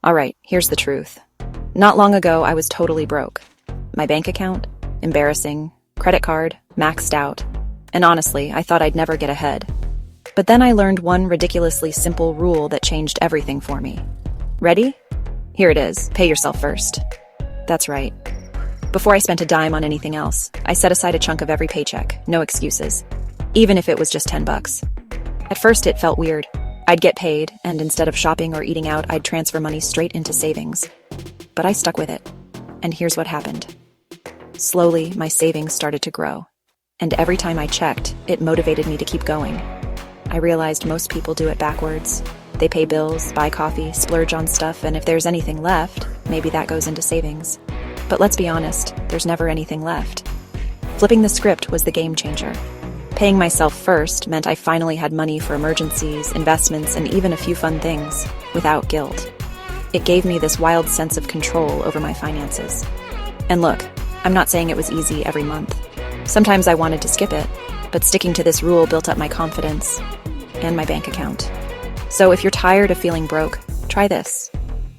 Alright, here's the truth. Not long ago, I was totally broke. My bank account? Embarrassing. Credit card? Maxed out. And honestly, I thought I'd never get ahead. But then I learned one ridiculously simple rule that changed everything for me. Ready? Here it is. Pay yourself first. That's right. Before I spent a dime on anything else, I set aside a chunk of every paycheck, no excuses. Even if it was just $10. At first, it felt weird. I'd get paid, and instead of shopping or eating out, I'd transfer money straight into savings. But I stuck with it. And here's what happened. Slowly, my savings started to grow. And every time I checked, it motivated me to keep going. I realized most people do it backwards. They pay bills, buy coffee, splurge on stuff, and if there's anything left, maybe that goes into savings. But let's be honest, there's never anything left. Flipping the script was the game changer. Paying myself first meant I finally had money for emergencies, investments, and even a few fun things, without guilt. It gave me this wild sense of control over my finances. And look, I'm not saying it was easy every month. Sometimes I wanted to skip it, but sticking to this rule built up my confidence and my bank account. So if you're tired of feeling broke, try this.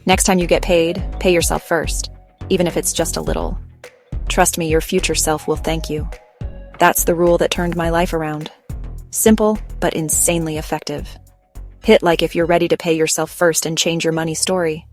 Next time you get paid, pay yourself first, even if it's just a little. Trust me, your future self will thank you. That's the rule that turned my life around. Simple, but insanely effective. Hit like if you're ready to pay yourself first and change your money story.